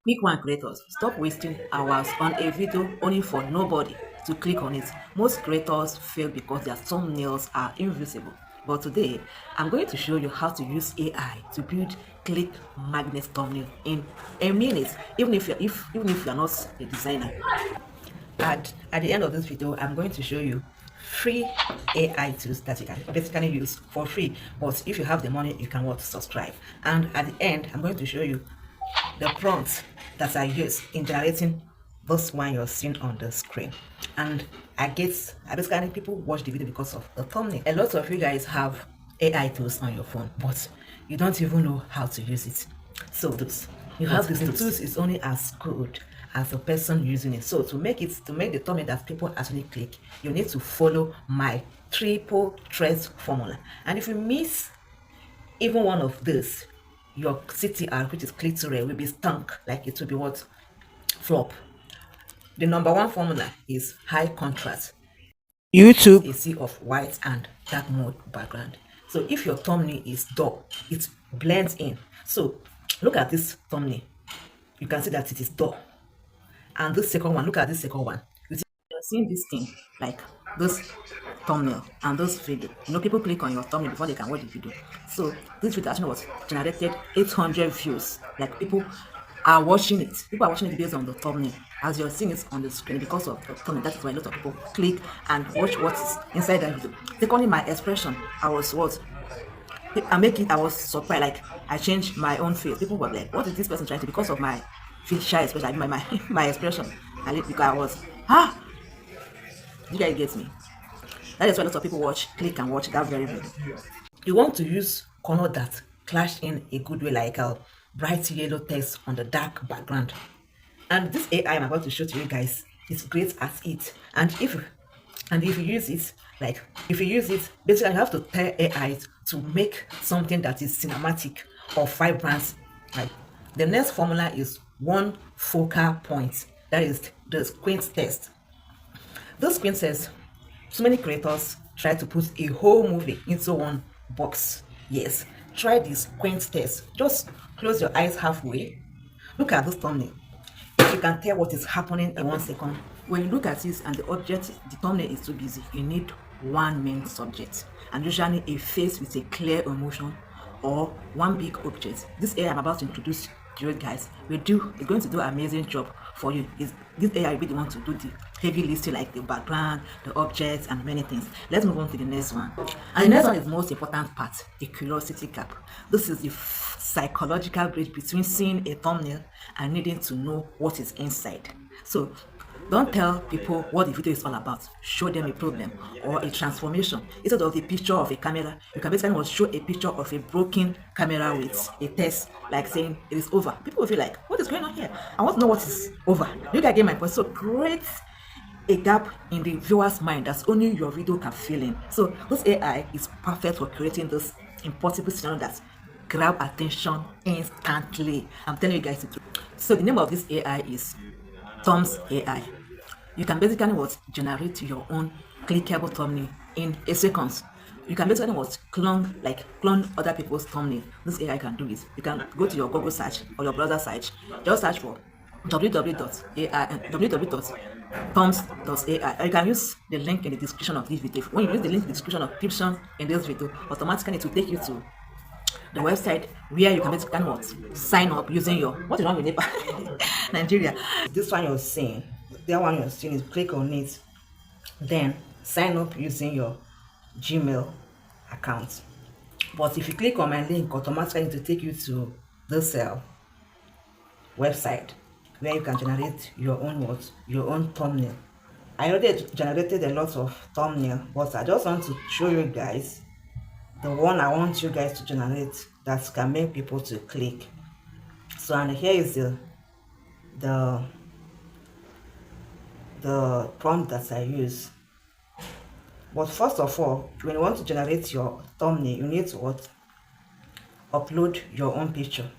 Quick one creators, stop wasting hours on a video only for nobody to click on it. Most creators fail because their thumbnails are invisible. But today, I'm going to show you how to use AI to build click magnet thumbnail in a minute, even if you're not a designer. At the end of this video, I'm going to show you free AI tools that you can basically use for free. But if you have the money, you can subscribe. And at the end, I'm going to show you the prompts that I use in generating this one you're seeing on the screen. And I basically people watch the video because of the thumbnail. A lot of you guys have AI tools on your phone, but you don't even know how to use it. So this you have this, the tools is only as good as the person using it. So to make the thumbnail that people actually click, you need to follow my triple threat formula. And if you miss even one of this, your CTR, which is click to rate, will be stunk, like it will be what? Flop. The number one formula is high contrast. YouTube, a sea of white and dark mode background. So if your thumbnail is dull, it blends in. So look at this thumbnail. You can see that it is dull. And this second one, look at this second one. You're seeing this thing, like this thumbnail and this video. People click on your thumbnail before they can watch the video. So this video actually was generated 800 views. Like people are watching it. People are watching it based on the thumbnail. As you're seeing it on the screen because of the thumbnail, that is why a lot of people click and watch what is inside that video. Secondly, my expression, I was I was surprised. Like I changed my own face. People were like, what is this person trying to, because of my facial expression, my expression. Because I was, you guys get me. That is why a lot of people click and watch that very video. You want to use color that clash in a good way, like a bright yellow text on the dark background. And this AI I'm about to show to you guys is great at it. And if you use it, basically you have to tell AI to make something that is cinematic or vibrant. Like the next formula is one focal point. That is the squint test. This squint test, so many creators try to put a whole movie into one box. Yes, try this squint test. Just close your eyes halfway. Look at this thumbnail. You can tell what is happening in 1 second. When you look at this and the thumbnail is too busy, you need one main subject, and usually a face with a clear emotion or one big object. This AI I'm about to introduce to you guys is going to do an amazing job for you. This AI will be the one to do the heavy listing, like the background, the objects, and many things. Let's move on to the next one. And the next one is the most important part, the curiosity gap. This is the psychological bridge between seeing a thumbnail and needing to know what is inside. So don't tell people what the video is all about. Show them a problem or a transformation. Instead of the picture of a camera, you can basically show a picture of a broken camera with a test, like saying it is over. People will feel like, what is going on here? I want to know what is over. You guys get my point? So create a gap in the viewer's mind that's only your video can fill in. So this AI is perfect for creating this impossible scenario that grab attention instantly. I'm telling you guys the truth. So the name of this AI is Thumbs AI. You can basically generate your own clickable thumbnail in a second. You can basically clone other people's thumbnail. This AI can do it. You can go to your Google search or your browser search. Just search for www.thumbs.ai. Or you can use the link in the description of this video. When you use the link in the description in this video, automatically it will take you to the website where you can basically sign up using your, what is wrong with Nepal? Nigeria. This one you're seeing, that one you're seeing is click on it, then sign up using your Gmail account. But if you click on my link, automatically it will take you to this website where you can generate your own thumbnail. I already generated a lot of thumbnail, but I just want to show you guys the one I want you guys to generate that can make people to click. So, and here is the prompt that I use. But first of all, when you want to generate your thumbnail, you need to upload your own picture.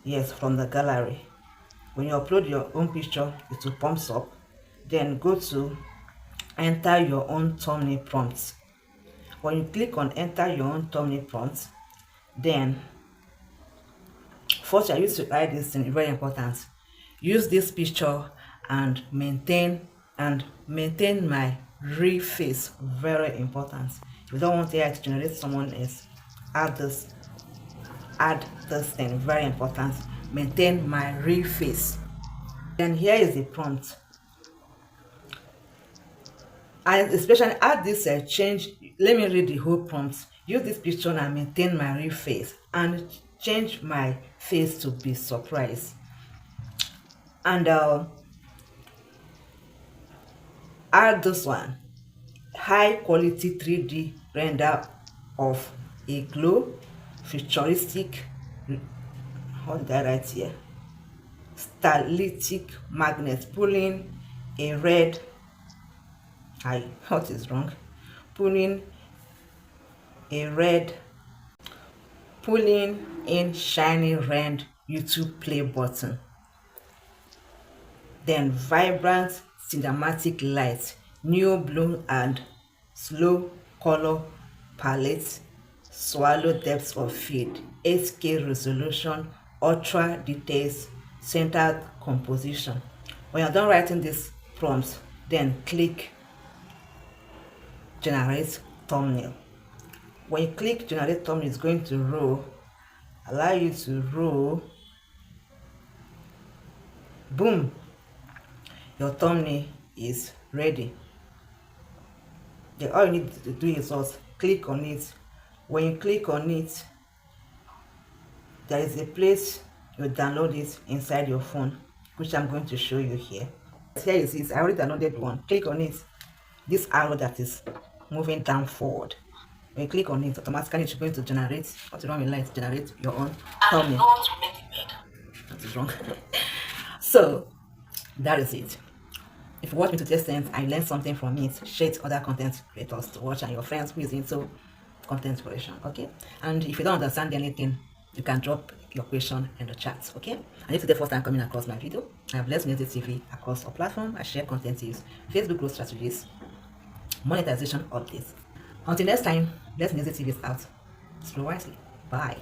Yes, from the gallery. When you upload your own picture, it will pump up. Then go to enter your own thumbnail prompts. When you click on enter your own thumbnail prompt, then First, I used to write this thing, very important. Use this picture and maintain my real face, very important. If you don't want AI to generate someone else, add this thing, very important. Maintain my real face. Then here is the prompt. And especially add this change. Let me read the whole prompt. Use this picture and maintain my real face, and change my face to be surprised. And add this one, high quality 3D render of a glow futuristic, how did I write here, stylistic magnet pulling a red, what is wrong, pulling in shiny red YouTube play button. Then vibrant cinematic light, new blue and slow color palette, swallow depth of field, 8K resolution, ultra details, centered composition. When you're done writing this prompt, then click generate thumbnail. When you click generate thumbnail, it's going to allow you to roll. Boom, your thumbnail is ready. Then all you need to do is just click on it. When you click on it, there is a place you download it inside your phone, which I'm going to show you here. Here it is. I already downloaded one. Click on it. This arrow that is moving down forward. When you click on it, automatically it's going to generate. What's wrong with light? Generate your own thumbnail. That is wrong. So that is it. If you watch me to this end and you learn something from it, share it to other content creators to watch and your friends who is into content creation. Okay. And if you don't understand anything, you can drop your question in the chat. Okay. And if it's the first time coming across my video, I have Let's Music TV across our platform. I share content tips, Facebook growth strategies, monetization updates. Until next time, Let's Music TV is out. Slow wisely. Bye.